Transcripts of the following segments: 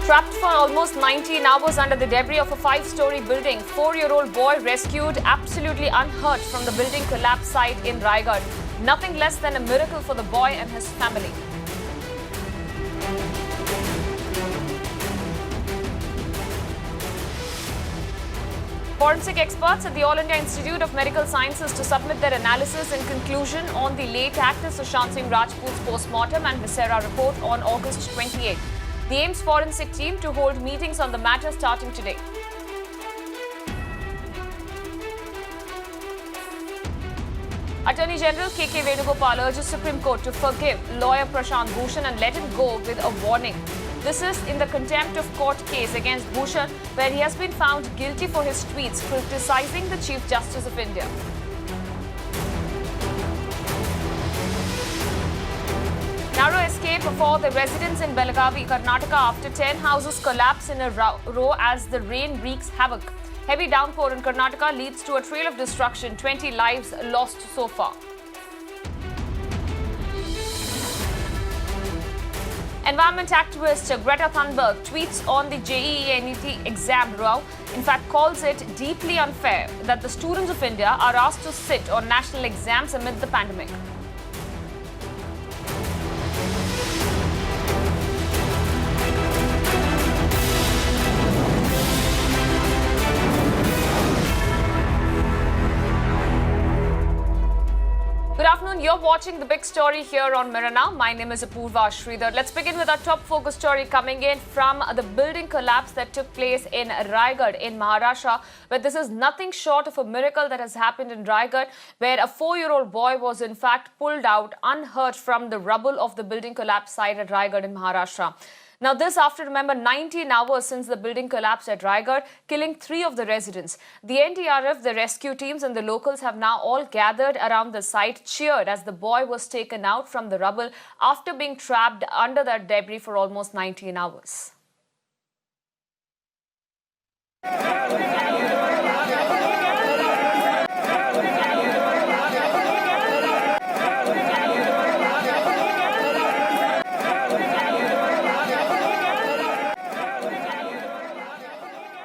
Trapped for almost 19 hours under the debris of a 5-story building, 4-year-old boy rescued absolutely unhurt from the building collapse site in Raigad. Nothing less than a miracle for the boy and his family. Forensic experts at the All India Institute of Medical Sciences to submit their analysis and conclusion on the late actor Sushant Singh Rajput's postmortem and viscera report on August 28. The AIIMS forensic team to hold meetings on the matter starting today. Attorney General K.K. Venugopal urges Supreme Court to forgive lawyer Sushant Bhushans and let him go with a warning. This is in the contempt of court case against Bhushans, where he has been found guilty for his tweets criticizing the Chief Justice of India. Narrow escape for the residents in Belagavi, Karnataka after 10 houses collapse in a row as the rain wreaks havoc. Heavy downpour in Karnataka leads to a trail of destruction, 20 lives lost so far. Environment activist Greta Thunberg tweets on the JEE NET exam row, in fact calls it deeply unfair that the students of India are asked to sit on national exams amid the pandemic. Good afternoon. You're watching The Big Story here on Mirror Now. My name is Apurva Sridhar. Let's begin with our top focus story coming in from the building collapse that took place in Raigad in Maharashtra, where this is nothing short of a miracle that has happened in Raigad, where a 4-year-old boy was in fact pulled out unhurt from the rubble of the building collapse site at Raigad in Maharashtra. Now this after, remember, 19 hours since the building collapsed at Raigad, killing 3 of the residents. The NDRF, the rescue teams and the locals have now all gathered around the site, cheered as the boy was taken out from the rubble after being trapped under that debris for almost 19 hours.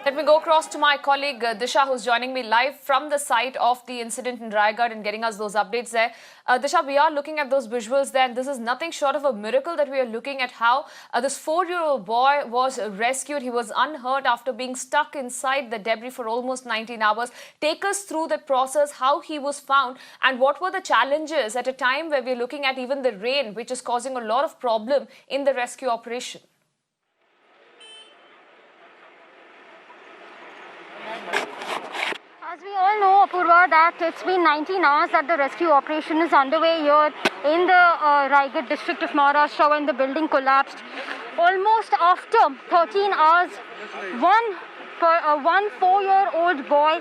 Let me go across to my colleague Disha, who's joining me live from the site of the incident in Raigad and getting us those updates there. Disha, we are looking at those visuals there, and this is nothing short of a miracle that we are looking at how this 4-year-old boy was rescued. He was unhurt after being stuck inside the debris for almost 19 hours. Take us through that process, how he was found, and what were the challenges at a time where we're looking at even the rain, which is causing a lot of problem in the rescue operation. As we all know, Apurva, that it's been 19 hours that the rescue operation is underway here in the Raigad district of Maharashtra when the building collapsed. Almost after 13 hours, one 4-year-old boy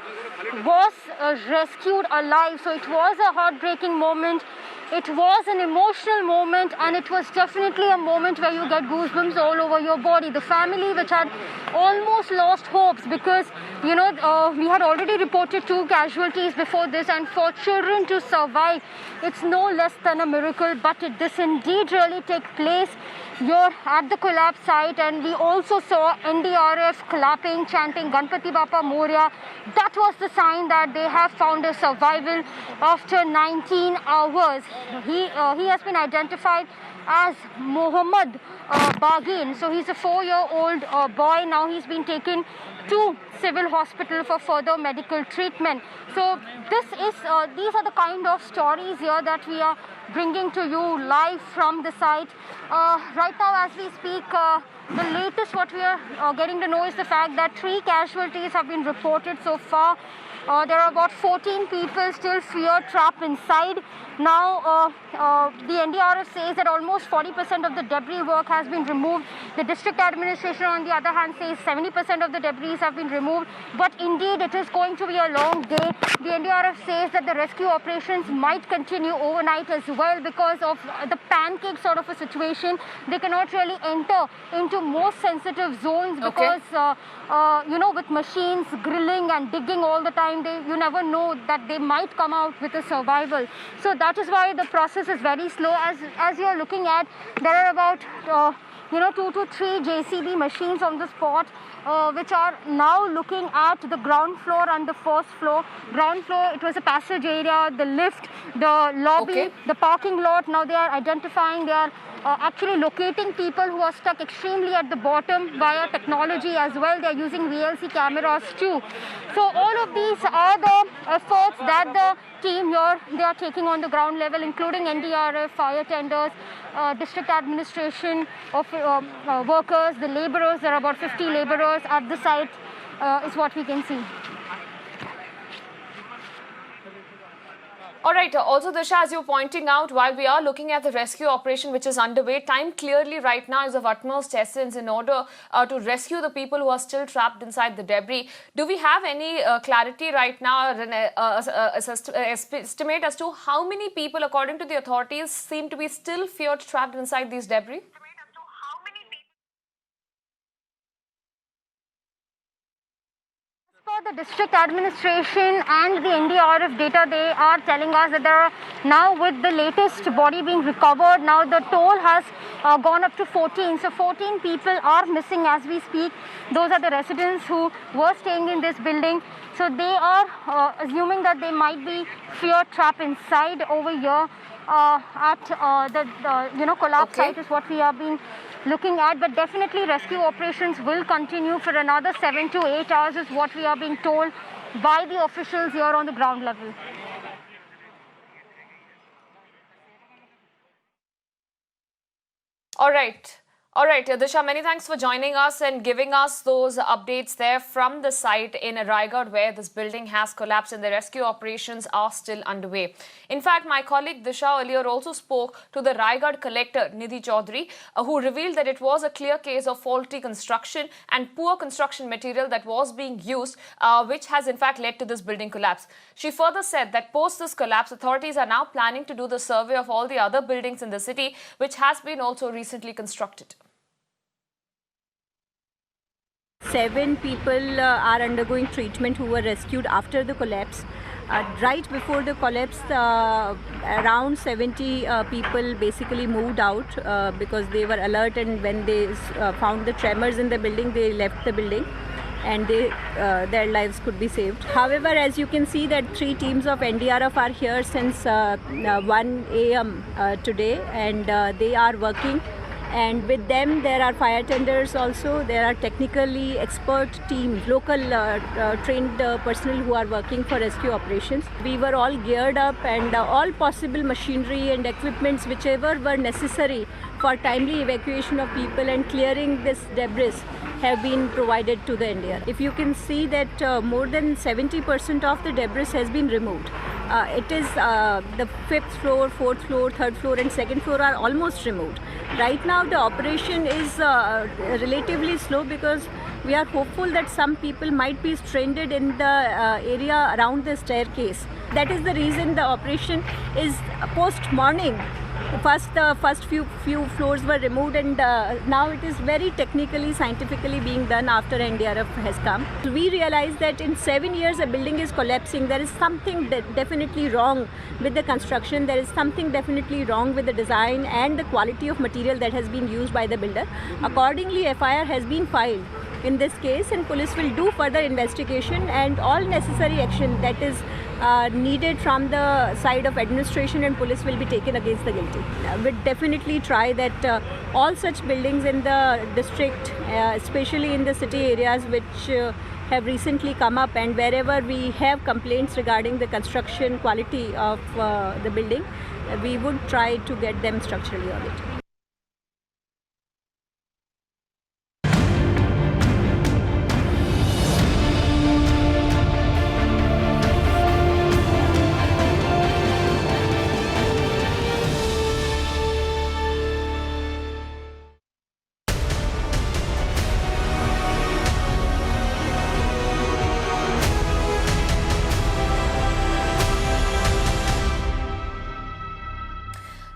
was rescued alive. So it was a heartbreaking moment. It was an emotional moment, and it was definitely a moment where you get goosebumps all over your body. The family, which had almost lost hopes because, we had already reported 2 casualties before this, and for children to survive, it's no less than a miracle. But did this indeed really take place here at the collapse site? And we also saw NDRF clapping, chanting Ganpati Bappa Moria. That was the sign that they have found a survival after 19 hours. He has been identified as Mohammad Bagin. So he's a 4-year-old boy. Now he's been taken to civil hospital for further medical treatment. So these are the kind of stories here that we are bringing to you live from the site. Right now as we speak, the latest what we are getting to know is the fact that 3 casualties have been reported so far. There are about 14 people still fear trapped inside. Now, the NDRF says that almost 40% of the debris work has been removed. The district administration, on the other hand, says 70% of the debris have been removed. But indeed, it is going to be a long day. The NDRF says that the rescue operations might continue overnight as well because of the pancake sort of a situation. They cannot really enter into more sensitive zones because, with machines grilling and digging all the time, you never know that they might come out with a survival. So that is why the process is very slow. As you're looking at, there are about 2 to 3 JCB machines on the spot, which are now looking at the ground floor and the first floor. Ground floor, it was a passage area, the lift, the lobby, the parking lot. Now they are identifying, they are actually locating people who are stuck extremely at the bottom via technology as well. They are using VLC cameras too. So all of these are the efforts that the team here, they are taking on the ground level, including NDRF, fire tenders, district administration of workers, the laborers. There are about 50 laborers at the site, is what we can see. All right. Also, Disha, as you're pointing out, while we are looking at the rescue operation which is underway, time clearly right now is of utmost essence in order to rescue the people who are still trapped inside the debris. Do we have any clarity right now, or an estimate as to how many people, according to the authorities, seem to be still feared trapped inside these debris? For the district administration and the NDRF data, they are telling us that there are now, with the latest body being recovered, now the toll has gone up to 14. So 14 people are missing as we speak. Those are the residents who were staying in this building. So they are assuming that they might be fear trapped inside over here at the collapse site is what we have been looking at. But definitely rescue operations will continue for another 7 to 8 hours is what we are being told by the officials here on the ground level. All right. All right, Disha, many thanks for joining us and giving us those updates there from the site in Raigad where this building has collapsed and the rescue operations are still underway. In fact, my colleague Disha earlier also spoke to the Raigad collector, Nidhi Chaudhary, who revealed that it was a clear case of faulty construction and poor construction material that was being used, which has in fact led to this building collapse. She further said that post this collapse, authorities are now planning to do the survey of all the other buildings in the city, which has been also recently constructed. 7 people are undergoing treatment who were rescued after the collapse. Right before the collapse, around 70 people basically moved out because they were alert, and when they found the tremors in the building, they left the building and their lives could be saved. However, as you can see that 3 teams of NDRF are here since 1 a.m. Today, and they are working. And with them there are fire tenders also, there are technically expert teams, local trained personnel who are working for rescue operations. We were all geared up, and all possible machinery and equipments whichever were necessary for timely evacuation of people and clearing this debris have been provided to the NDRF. If you can see that more than 70% of the debris has been removed. It is the 5th floor, 4th floor, 3rd floor and 2nd floor are almost removed. Right now the operation is relatively slow because we are hopeful that some people might be stranded in the area around the staircase. That is the reason the operation is post-morning. The first few floors were removed, and now it is very technically, scientifically being done after NDRF has come. We realize that in 7 years a building is collapsing. There is something definitely wrong with the construction. There is something definitely wrong with the design and the quality of material that has been used by the builder. Accordingly, FIR has been filed in this case, and police will do further investigation, and all necessary action that is needed from the side of administration and police will be taken against the guilty. We'll definitely try that all such buildings in the district, especially in the city areas which have recently come up, and wherever we have complaints regarding the construction quality of the building, we would try to get them structurally audited.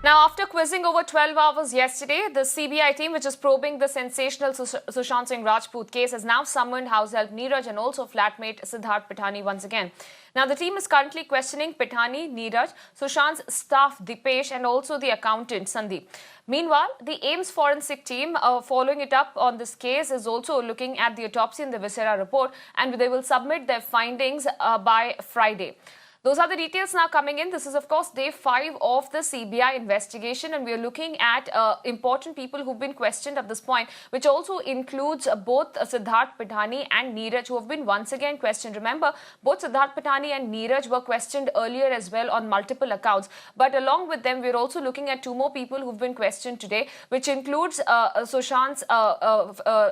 Now, Now, after quizzing over 12 hours yesterday, the CBI team, which is probing the sensational Sushant Singh Rajput case, has now summoned house help Neeraj and also flatmate Siddharth Pithani once again. Now, the team is currently questioning Pithani, Neeraj, Sushant's staff Dipesh and also the accountant Sandeep. Meanwhile, the AIIMS forensic team following it up on this case is also looking at the autopsy and the viscera report, and they will submit their findings by Friday. Those are the details now coming in. This is, of course, day 5 of the CBI investigation, and we are looking at important people who've been questioned at this point, which also includes both Siddharth Pithani and Neeraj, who have been once again questioned. Remember, both Siddharth Pithani and Neeraj were questioned earlier as well on multiple accounts. But along with them, we're also looking at 2 more people who've been questioned today, which includes Sushant's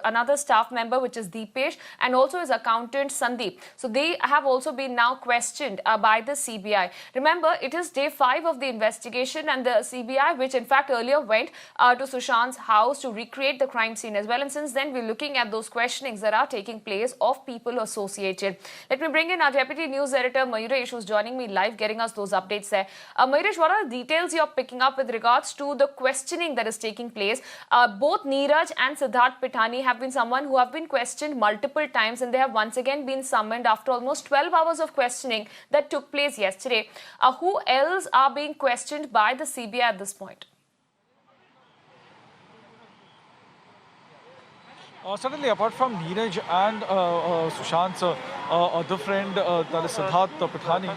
another staff member, which is Dipesh, and also his accountant Sandeep. So they have also been now questioned by the CBI. Remember, it is day 5 of the investigation, and the CBI, which in fact earlier went to Sushant's house to recreate the crime scene as well. And since then, we're looking at those questionings that are taking place of people associated. Let me bring in our deputy news editor, Mayuresh, who's joining me live, getting us those updates there. Mayuresh, what are the details you're picking up with regards to the questioning that is taking place? Both Neeraj and Siddharth Pithani have been someone who have been questioned multiple times, and they have once again been summoned after almost 12 hours of questioning that took place yesterday. Who else are being questioned by the CBI at this point? Certainly, apart from Neeraj and Sushant's other friend, that is Siddharth Pithani,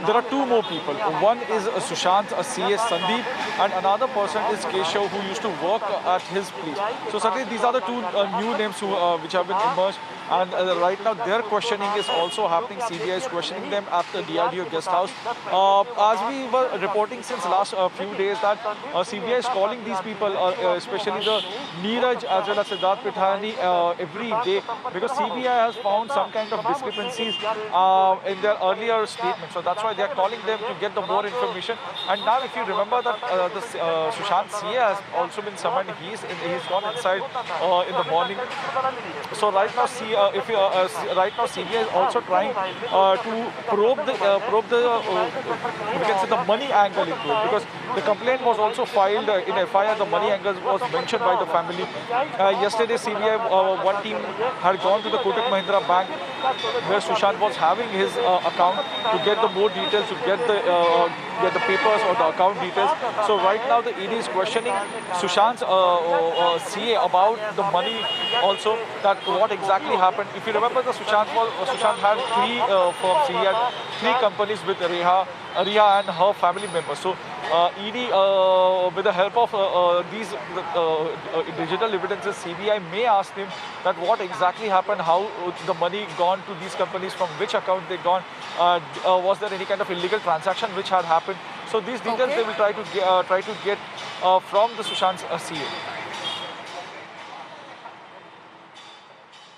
there are 2 more people. One is Sushant, a CS Sandeep, and another person is Keshav, who used to work at his place. So certainly these are the 2 new names which have been emerged. And right now their questioning is also happening. CBI is questioning them at the DRDO guest house. As we were reporting since last few days that CBI is calling these people, especially the Neeraj as well as Siddharth Pithani, every day, because CBI has found some kind of discrepancies in their earlier statement. So that's why they are calling them to get the more information. And now if you remember that the Sushant CA has also been summoned. He's gone inside in the morning. So right now right now CBI is also trying to probe the we can say the money angle into it, because the complaint was also filed in FIR. The money angle was mentioned by the family. Yesterday CBI one team had gone to the Kotak Mahindra bank where Sushant was having his account to get the more details, to get the papers or the account details. So right now the ED is questioning Sushant's CA about the money also, that what exactly happened. If you remember, the Sushant had 3 firms. He had 3 companies with Riha and her family members. So ED, with the help of these digital evidences, CBI may ask him that what exactly happened, how the money gone to these companies, from which account they gone, was there any kind of illegal transaction which had happened. So these details they will try to get from the Sushant's CA.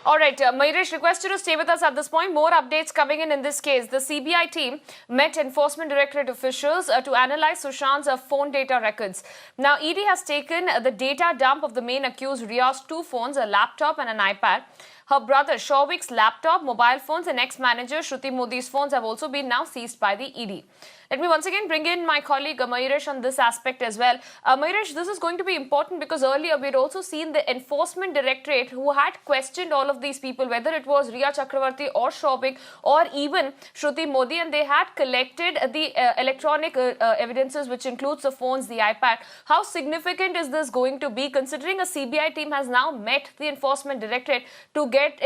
All right, Mayuresh, request you to stay with us at this point. More updates coming in this case. The CBI team met Enforcement Directorate officials to analyze Sushant's phone data records. Now, ED has taken the data dump of the main accused Ria's 2 phones, a laptop and an iPad. Her brother Shauvik's laptop, mobile phones, and ex-manager Shruti Modi's phones have also been now seized by the ED. Let me once again bring in my colleague Mayuresh on this aspect as well. Mayuresh, this is going to be important because earlier we had also seen the Enforcement Directorate who had questioned all of these people, whether it was Ria Chakravarti or Shauvik or even Shruti Modi, and they had collected the electronic evidences, which includes the phones, the iPad. How significant is this going to be, considering a CBI team has now met the Enforcement Directorate to get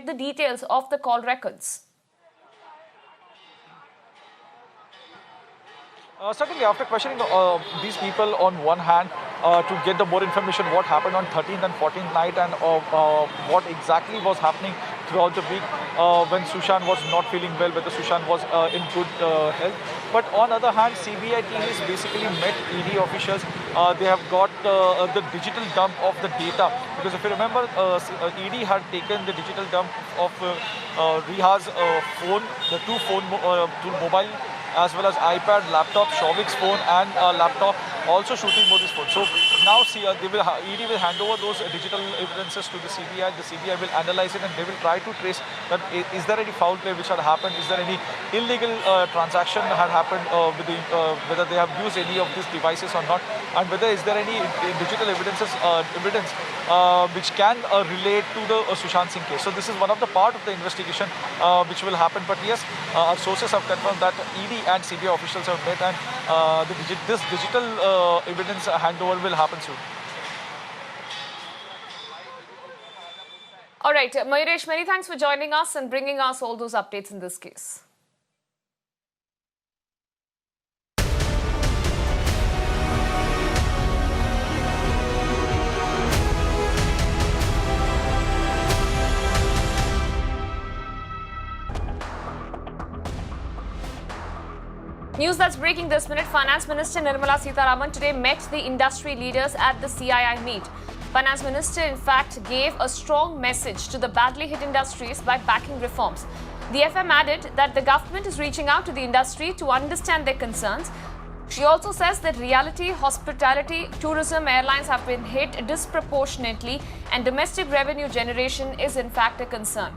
the details of the call records? Certainly, after questioning these people on one hand to get the more information, what happened on 13th and 14th night, and what exactly was happening throughout the week when Sushant was not feeling well, whether Sushant was in good health. But on the other hand, CBI team is basically met ED officials. They have got the digital dump of the data, because if you remember, ED had taken the digital dump of Riha's phone, the 2 mobile, as well as iPad, laptop, Shauvik's phone and laptop, also Shruti Modi's phone. So now ED will hand over those digital evidences to the CBI. The CBI will analyze it and they will try to trace that is there any foul play which had happened, is there any illegal transaction had happened with whether they have used any of these devices or not, and whether is there any digital evidence which can relate to the Sushant Singh case. So this is one of the part of the investigation which will happen. But yes, our sources have confirmed that ED and CBI officials have met, and this digital evidence handover will happen soon. All right, Mayuresh, many thanks for joining us and bringing us all those updates in this case. News that's breaking this minute. Finance Minister Nirmala Sitharaman today met the industry leaders at the CII meet. Finance Minister, in fact, gave a strong message to the badly hit industries by backing reforms. The FM added that the government is reaching out to the industry to understand their concerns. She also says that reality, hospitality, tourism, airlines have been hit disproportionately and domestic revenue generation is in fact a concern.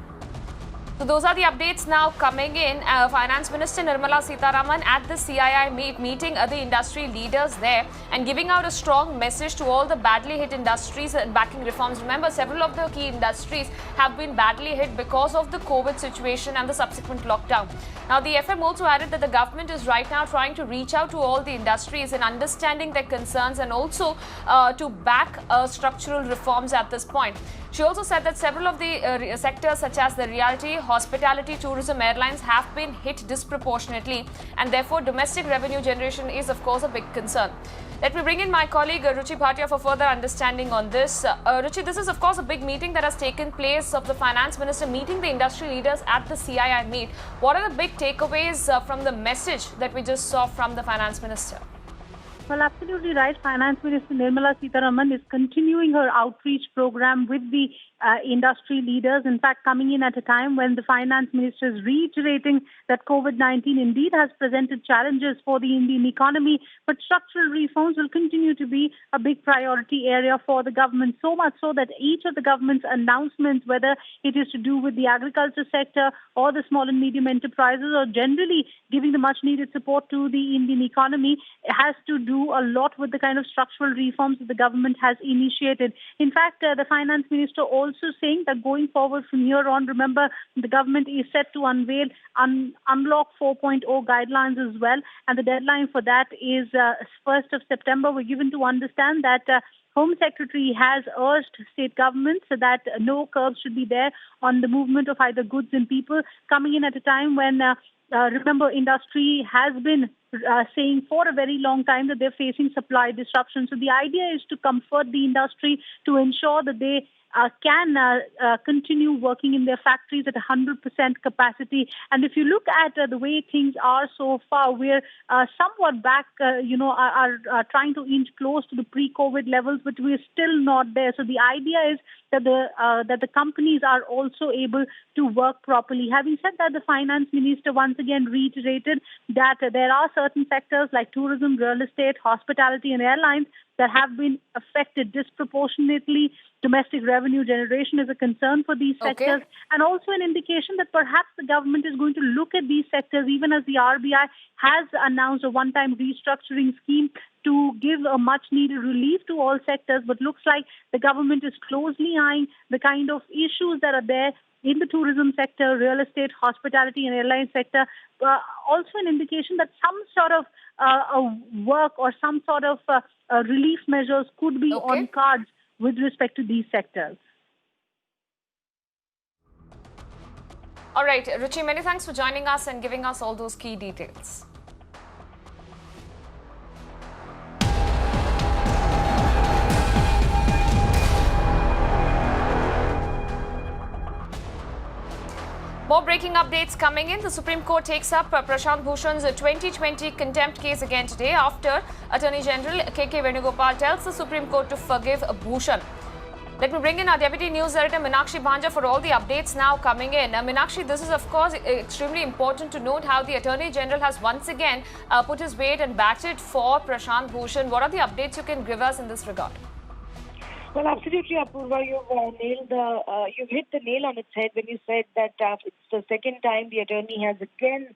So those are the updates now coming in. Finance Minister Nirmala Sitharaman at the CII meeting the industry leaders there and giving out a strong message to all the badly hit industries and backing reforms. Remember, several of the key industries have been badly hit because of the COVID situation and the subsequent lockdown. Now, the FM also added that the government is right now trying to reach out to all the industries and understanding their concerns and also to back structural reforms at this point. She also said that several of the sectors such as the realty, hospitality, tourism, airlines have been hit disproportionately and therefore domestic revenue generation is of course a big concern. Let me bring in my colleague Ruchi Bhatia for further understanding on this. Ruchi, this is of course a big meeting that has taken place of the Finance Minister meeting the industry leaders at the CII meet. What are the big takeaways from the message that we just saw from the Finance Minister? Well, absolutely right. Finance Minister Nirmala Sitharaman is continuing her outreach program with the industry leaders. In fact, coming in at a time when the Finance Minister is reiterating that COVID-19 indeed has presented challenges for the Indian economy, but structural reforms will continue to be a big priority area for the government, so much so that each of the government's announcements, whether it is to do with the agriculture sector or the small and medium enterprises or generally giving the much needed support to the Indian economy, has to do a lot with the kind of structural reforms that the government has initiated. In fact, the Finance Minister also saying that going forward from here on, remember, the government is set to unveil Unlock 4.0 guidelines as well, and the deadline for that is 1st of September. We're given to understand that Home Secretary has urged state governments that no curbs should be there on the movement of either goods and people, coming in at a time when remember, industry has been saying for a very long time that they're facing supply disruption. So the idea is to comfort the industry to ensure that they can continue working in their factories at 100% capacity. And if you look at the way things are so far, we're somewhat back, are trying to inch close to the pre-COVID levels, but we're still not there. So the idea is that the companies are also able to work properly. Having said that, the Finance Minister once again reiterated that there are certain sectors like tourism, real estate, hospitality and airlines that have been affected disproportionately. Domestic revenue generation is a concern for these sectors, and also an indication that perhaps the government is going to look at these sectors, even as the RBI has announced a one-time restructuring scheme to give a much-needed relief to all sectors. But looks like the government is closely eyeing the kind of issues that are there in the tourism sector, real estate, hospitality and airline sector. Also an indication that some sort of work or some sort of relief measures could be on cards with respect to these sectors. All right, Ruchi, many thanks for joining us and giving us all those key details. More breaking updates coming in. The Supreme Court takes up Sushant Bhushans' 2020 contempt case again today after Attorney General K.K. Venugopal tells the Supreme Court to forgive Bhushan. Let me bring in our Deputy News Editor Meenakshi Bhanja for all the updates now coming in. Meenakshi, this is of course extremely important to note how the Attorney General has once again put his weight and batted for Sushant Bhushans. What are the updates you can give us in this regard? Well, absolutely, Apurva. You've hit the nail on its head when you said that it's the second time the attorney has again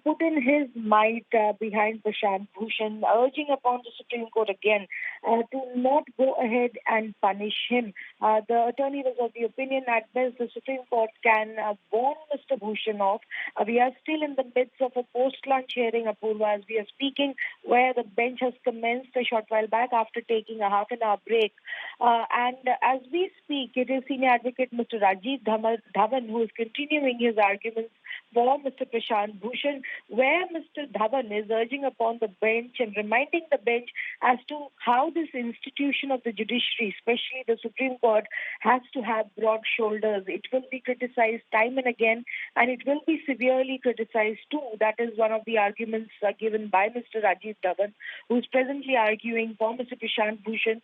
put in his might behind Sushant Bhushans, urging upon the Supreme Court again to not go ahead and punish him. The attorney was of the opinion at best the Supreme Court can warn Mr. Bhushans off. We are still in the midst of a post-lunch hearing, Apurva, as we are speaking, where the bench has commenced a short while back after taking a half-an-hour break. And as we speak, it is Senior Advocate Mr. Rajiv Dhawan who is continuing his arguments for Mr. Sushant Bhushans, where Mr. Dhawan is urging upon the bench and reminding the bench as to how this institution of the judiciary, especially the Supreme Court, has to have broad shoulders. It will be criticized time and again, and it will be severely criticized too. That is one of the arguments given by Mr. Rajiv Dhawan, who is presently arguing for Mr. Sushant Bhushans,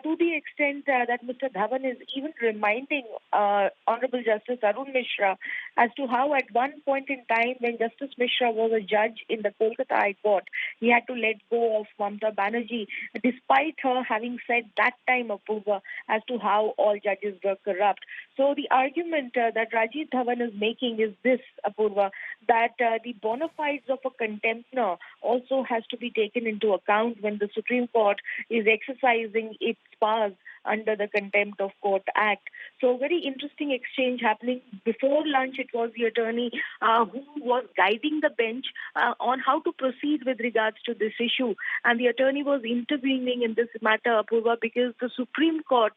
to the extent that Mr. Dhawan is even reminding Honorable Justice Arun Mishra as to how at one point in time when Justice Mishra was a judge in the Kolkata High Court, he had to let go of Mamta Banerjee, despite her having said that time, Apurva, as to how all judges were corrupt. So the argument that Rajiv Dhawan is making is this, Apurva, that the bona fides of a contemptor also has to be taken into account when the Supreme Court is exercising its powers under the Contempt of Court Act. So very interesting exchange happening. Before lunch, it was the attorney who was guiding the bench on how to proceed with regards to this issue. And the attorney was intervening in this matter, Apurva, because the Supreme Court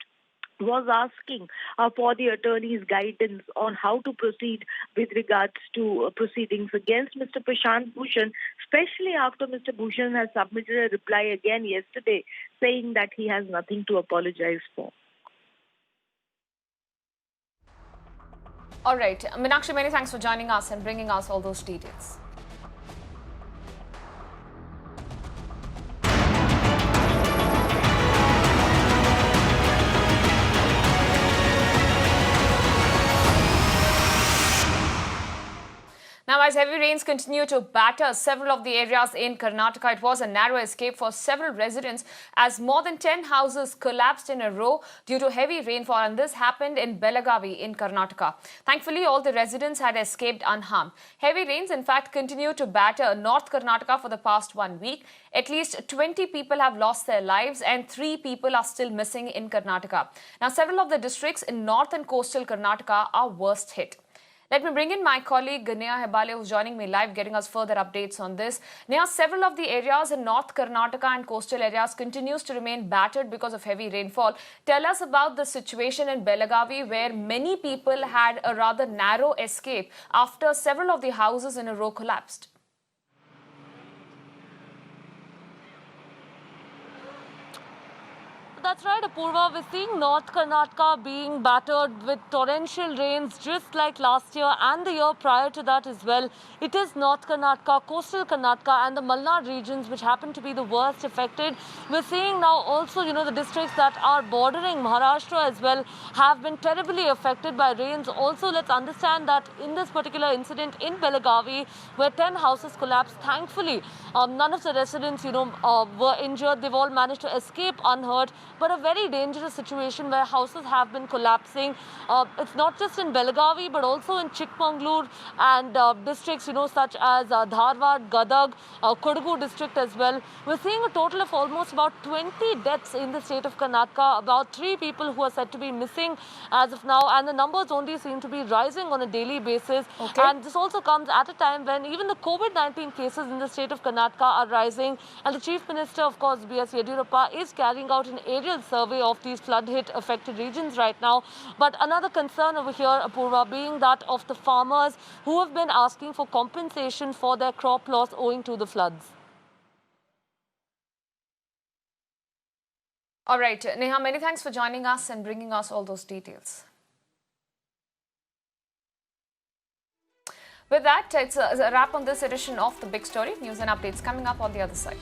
was asking for the attorney's guidance on how to proceed with regards to proceedings against Mr. Sushant Bhushans, especially after Mr. Bhushans has submitted a reply again yesterday saying that he has nothing to apologize for. All right. Meenakshi, many thanks for joining us and bringing us all those details. Now, as heavy rains continue to batter several of the areas in Karnataka, it was a narrow escape for several residents as more than 10 houses collapsed in a row due to heavy rainfall, and this happened in Belagavi in Karnataka. Thankfully, all the residents had escaped unharmed. Heavy rains, in fact, continue to batter North Karnataka for the past 1 week. At least 20 people have lost their lives and 3 people are still missing in Karnataka. Now, several of the districts in North and Coastal Karnataka are worst hit. Let me bring in my colleague Neha Hebale, who's joining me live, getting us further updates on this. Neha, several of the areas in North Karnataka and coastal areas continues to remain battered because of heavy rainfall. Tell us about the situation in Belagavi, where many people had a rather narrow escape after several of the houses in a row collapsed. That's right, Apurva. We're seeing North Karnataka being battered with torrential rains just like last year and the year prior to that as well. It is North Karnataka, coastal Karnataka and the Malnad regions which happen to be the worst affected. We're seeing now also, the districts that are bordering Maharashtra as well have been terribly affected by rains. Also, let's understand that in this particular incident in Belagavi, where 10 houses collapsed, thankfully, none of the residents, were injured. They've all managed to escape unhurt. But a very dangerous situation where houses have been collapsing. It's not just in Belagavi, but also in Chikmagalur and districts, such as Dharwad, Gadag, Kodagu district as well. We're seeing a total of almost about 20 deaths in the state of Karnataka, about 3 people who are said to be missing as of now, and the numbers only seem to be rising on a daily basis. Okay. And this also comes at a time when even the COVID-19 cases in the state of Karnataka are rising, and the Chief Minister, of course, B.S. Yediyurappa, is carrying out an aerial survey of these flood-hit affected regions right now. But another concern over here, Apurva, being that of the farmers who have been asking for compensation for their crop loss owing to the floods. All right, Neha, many thanks for joining us and bringing us all those details. With that, it's a wrap on this edition of The Big Story. News and updates coming up on the other side.